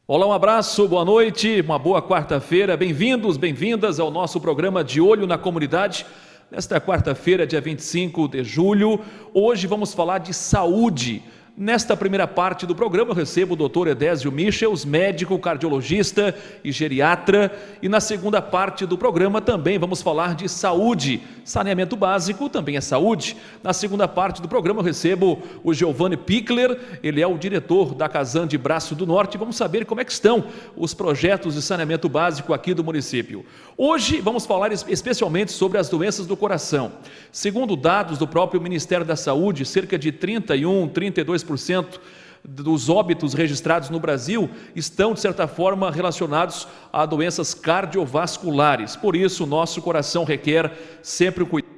Olá, um abraço, boa noite, uma boa quarta-feira, bem-vindos, bem-vindas ao nosso programa De Olho na Comunidade. Nesta quarta-feira, dia 25 de julho, hoje vamos falar de saúde. Nesta primeira parte do programa eu recebo o Dr. Edésio Michels, médico, cardiologista e geriatra, e na segunda parte do programa também vamos falar de saúde. Saneamento básico também é saúde. Na segunda parte do programa eu recebo o Giovanni Pickler, ele é o diretor da Casan de Braço do Norte. Vamos saber como é que estão os projetos de saneamento básico aqui do município. Hoje vamos falar especialmente sobre as doenças do coração. Segundo dados do próprio Ministério da Saúde, cerca de 32% dos óbitos registrados no Brasil estão, de certa forma, relacionados a doenças cardiovasculares. Por isso, o nosso coração requer sempre um cuidado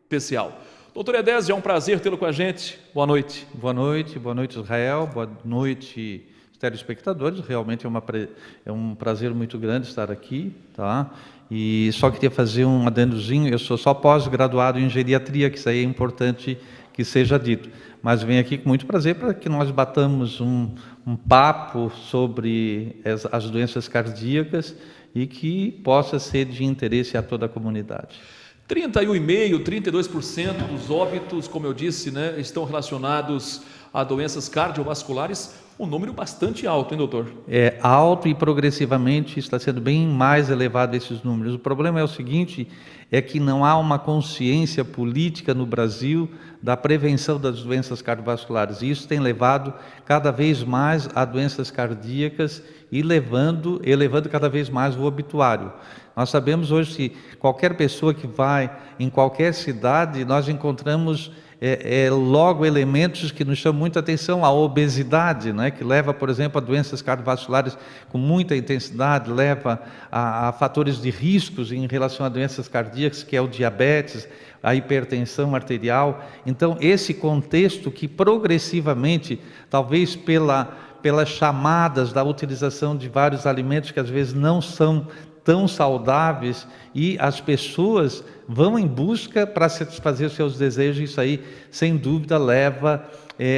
especial. Doutor Edésio, é um prazer tê-lo com a gente. Boa noite. Boa noite, Israel. Boa noite, telespectadores. Realmente é um prazer muito grande estar aqui, tá? E só queria fazer um adendozinho. Eu sou só pós-graduado em geriatria, que isso aí é importante que seja dito. Mas venho aqui com muito prazer para que nós batamos um papo sobre as doenças cardíacas e que possa ser de interesse a toda a comunidade. 31,5%, 32% dos óbitos, como eu disse, né, estão relacionados a doenças cardiovasculares. Um número bastante alto, hein, doutor? É alto e progressivamente está sendo bem mais elevado esses números. O problema é o seguinte, é que não há uma consciência política no Brasil da prevenção das doenças cardiovasculares. E isso tem levado cada vez mais a doenças cardíacas e elevando cada vez mais o obituário. Nós sabemos hoje que qualquer pessoa que vai em qualquer cidade, nós encontramos logo elementos que nos chamam muita atenção. A obesidade, né, que leva, por exemplo, a doenças cardiovasculares com muita intensidade, leva a fatores de riscos em relação a doenças cardíacas, que é o diabetes, a hipertensão arterial. Então, esse contexto que progressivamente, talvez pelas chamadas da utilização de vários alimentos que às vezes não são tão saudáveis, e as pessoas vão em busca para satisfazer os seus desejos, isso aí, sem dúvida, leva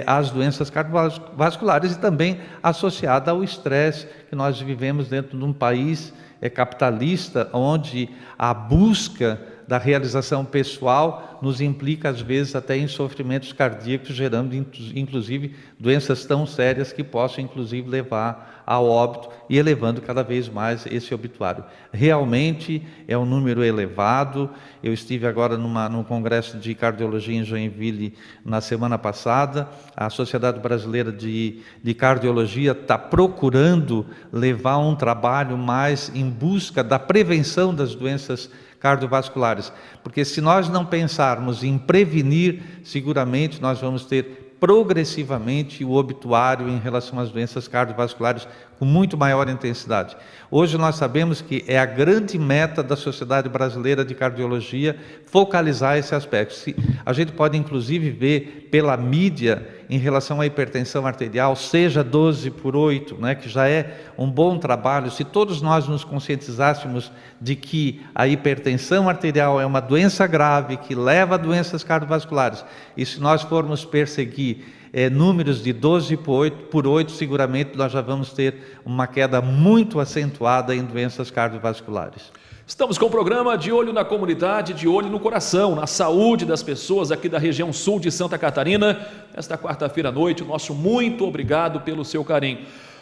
às doenças cardiovasculares e também associada ao estresse que nós vivemos dentro de um país capitalista, onde a busca da realização pessoal nos implica, às vezes, até em sofrimentos cardíacos, gerando, inclusive, doenças tão sérias que possam, inclusive, levar ao óbito e elevando cada vez mais esse obituário. Realmente é um número elevado. Eu estive agora num congresso de cardiologia em Joinville na semana passada. A Sociedade Brasileira de Cardiologia está procurando levar um trabalho mais em busca da prevenção das doenças cardiovasculares, porque se nós não pensarmos em prevenir, seguramente nós vamos ter progressivamente o obituário em relação às doenças cardiovasculares com muito maior intensidade. Hoje nós sabemos que é a grande meta da Sociedade Brasileira de Cardiologia focalizar esse aspecto. A gente pode inclusive ver pela mídia em relação à hipertensão arterial, seja 12/8, né, que já é um bom trabalho. Se todos nós nos conscientizássemos de que a hipertensão arterial é uma doença grave que leva a doenças cardiovasculares, e se nós formos perseguir números de 12/8, seguramente nós já vamos ter uma queda muito acentuada em doenças cardiovasculares. Estamos com o programa De Olho na Comunidade, de olho no coração, na saúde das pessoas aqui da região sul de Santa Catarina. Esta quarta-feira à noite, o nosso muito obrigado pelo seu carinho.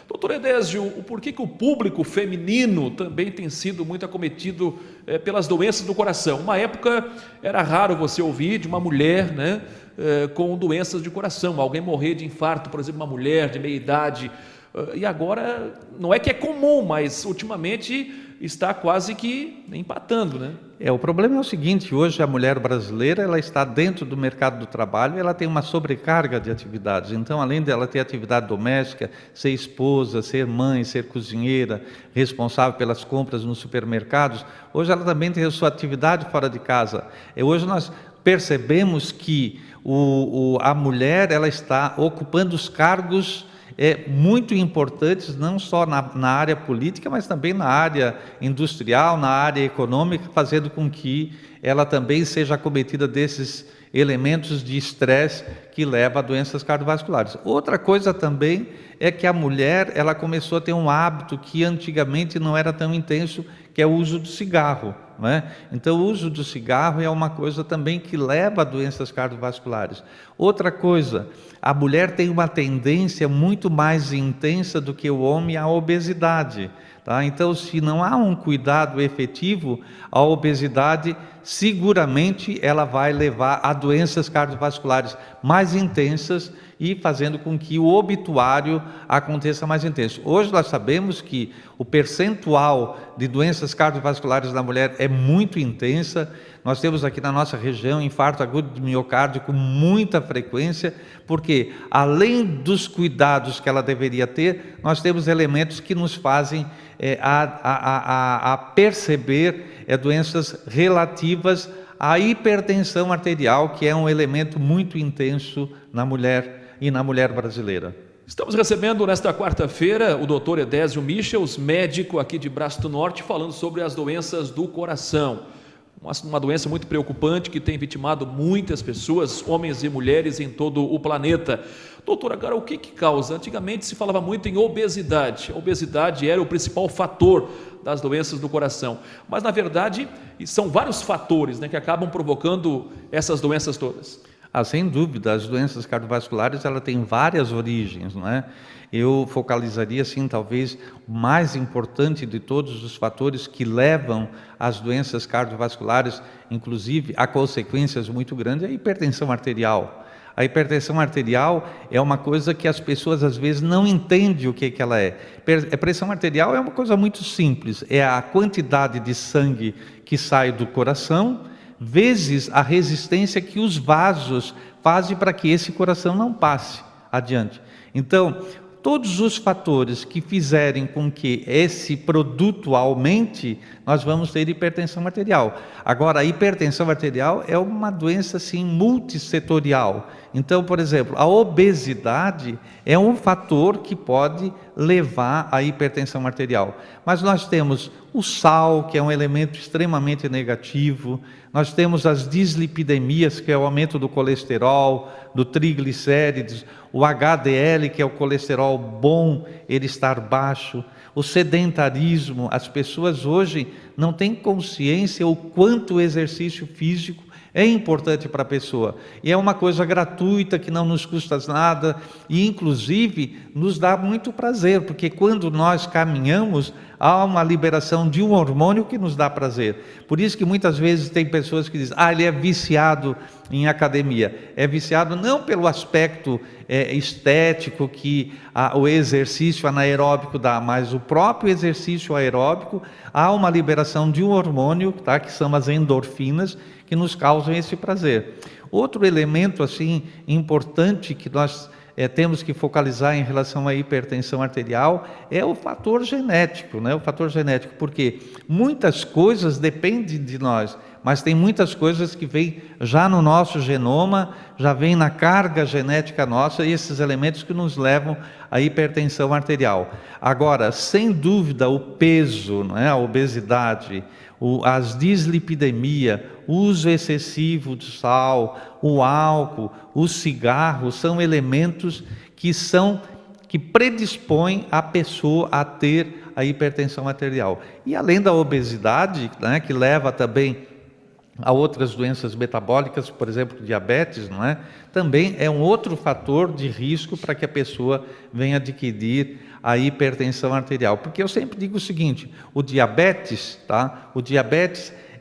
Doutor Edésio, por que o público feminino também tem sido muito acometido pelas doenças do coração? Uma época era raro você ouvir de uma mulher, né, com doenças de coração, alguém morrer de infarto, por exemplo, uma mulher de meia idade. E agora, não é que é comum, mas ultimamente está quase que empatando, né? O problema é o seguinte, hoje a mulher brasileira, ela está dentro do mercado do trabalho, ela tem uma sobrecarga de atividades. Então, além dela ter atividade doméstica, ser esposa, ser mãe, ser cozinheira, responsável pelas compras nos supermercados, hoje ela também tem a sua atividade fora de casa. Hoje nós percebemos que a mulher, ela está ocupando os cargos muito importantes, não só na área política, mas também na área industrial, na área econômica, fazendo com que ela também seja acometida desses elementos de estresse que leva a doenças cardiovasculares. Outra coisa também é que a mulher, ela começou a ter um hábito que antigamente não era tão intenso, que é o uso do cigarro, não é? Então, o uso do cigarro é uma coisa também que leva a doenças cardiovasculares. Outra coisa, a mulher tem uma tendência muito mais intensa do que o homem à obesidade, tá? Então, se não há um cuidado efetivo, a obesidade seguramente ela vai levar a doenças cardiovasculares mais intensas e fazendo com que o obituário aconteça mais intenso. Hoje nós sabemos que o percentual de doenças cardiovasculares na mulher é muito intensa. Nós temos aqui na nossa região infarto agudo de miocárdio com muita frequência, porque além dos cuidados que ela deveria ter, nós temos elementos que nos fazem a perceber doenças relativas à hipertensão arterial, que é um elemento muito intenso na mulher e na mulher brasileira. Estamos recebendo nesta quarta-feira o Dr. Edésio Michels, médico aqui de Braço do Norte, falando sobre as doenças do coração. Uma doença muito preocupante que tem vitimado muitas pessoas, homens e mulheres em todo o planeta. Doutor, agora o que causa? Antigamente se falava muito em obesidade. A obesidade era o principal fator das doenças do coração. Mas, na verdade, são vários fatores, né, que acabam provocando essas doenças todas. Sem dúvida, as doenças cardiovasculares ela tem várias origens, não é? Eu focalizaria, assim, talvez o mais importante de todos os fatores que levam às doenças cardiovasculares, inclusive a consequências muito grandes, é a hipertensão arterial. A hipertensão arterial é uma coisa que as pessoas às vezes não entendem o que ela é. A pressão arterial é uma coisa muito simples, é a quantidade de sangue que sai do coração, vezes a resistência que os vasos fazem para que esse coração não passe adiante. Então, todos os fatores que fizerem com que esse produto aumente, nós vamos ter hipertensão arterial. Agora, a hipertensão arterial é uma doença assim multissetorial. Então, por exemplo, a obesidade é um fator que pode levar à hipertensão arterial. Mas nós temos o sal, que é um elemento extremamente negativo. Nós temos as dislipidemias, que é o aumento do colesterol, do triglicérides, o HDL, que é o colesterol bom, ele estar baixo, o sedentarismo. As pessoas hoje não têm consciência o quanto o exercício físico é importante para a pessoa, e é uma coisa gratuita que não nos custa nada e inclusive nos dá muito prazer, porque quando nós caminhamos há uma liberação de um hormônio que nos dá prazer. Por isso que muitas vezes tem pessoas que dizem, ele é viciado em academia. É viciado não pelo aspecto estético que o exercício anaeróbico dá, mas o próprio exercício aeróbico, há uma liberação de um hormônio, tá, que são as endorfinas, que nos causam esse prazer. Outro elemento assim importante que nós temos que focalizar em relação à hipertensão arterial é o fator genético, né? O fator genético, porque muitas coisas dependem de nós, mas tem muitas coisas que vêm já no nosso genoma, já vem na carga genética nossa, e esses elementos que nos levam à hipertensão arterial. Agora, sem dúvida, o peso, não é? A obesidade, as dislipidemia, o uso excessivo de sal, o álcool, o cigarro, são elementos que predispõem a pessoa a ter a hipertensão arterial. E além da obesidade, né, que leva também a outras doenças metabólicas, por exemplo, diabetes, não é? Também é um outro fator de risco para que a pessoa venha adquirir a hipertensão arterial. Porque eu sempre digo o seguinte, o diabetes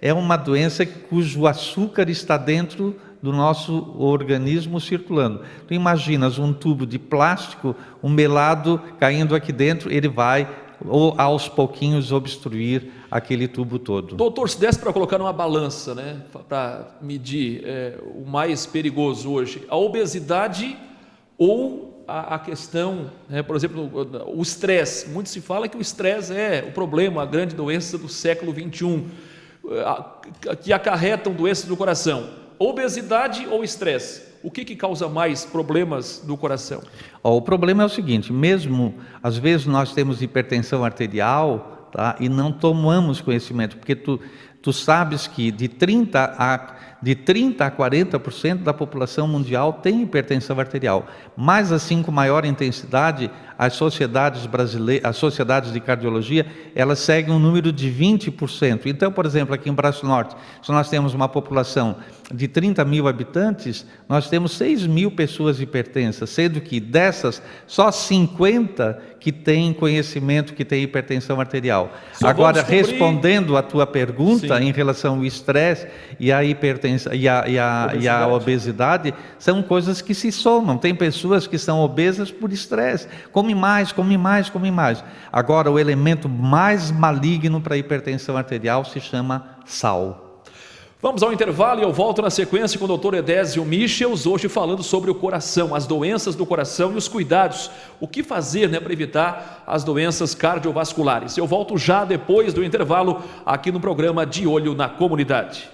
é uma doença cujo açúcar está dentro do nosso organismo circulando. Tu imaginas um tubo de plástico, um melado caindo aqui dentro, ele vai ou aos pouquinhos obstruir aquele tubo todo. Doutor, se desse para colocar numa balança, né, para medir o mais perigoso hoje, a obesidade ou a questão, né, por exemplo, o estresse. Muito se fala que o estresse é o problema, a grande doença do século XXI, que acarretam doenças do coração. Obesidade ou estresse? o que causa mais problemas do coração? O problema é o seguinte, mesmo às vezes nós temos hipertensão arterial, tá? E não tomamos conhecimento, porque tu sabes que de 30 a 40% da população mundial tem hipertensão arterial, mas assim com maior intensidade, as sociedades brasileiras, as sociedades de cardiologia, elas seguem um número de 20%. Então, por exemplo, aqui em Braço Norte, se nós temos uma população de 30 mil habitantes, nós temos 6 mil pessoas hipertensas, sendo que dessas, só 50 que têm conhecimento que tem hipertensão arterial. Agora, respondendo à tua pergunta, sim, em relação ao estresse e a hipertensão e a obesidade, são coisas que se somam. Tem pessoas que são obesas por estresse, come mais. Agora, o elemento mais maligno para a hipertensão arterial se chama sal. Vamos ao intervalo e eu volto na sequência com o Dr. Edésio Michels, hoje falando sobre o coração, as doenças do coração e os cuidados. O que fazer, para evitar as doenças cardiovasculares? Eu volto já depois do intervalo aqui no programa De Olho na Comunidade.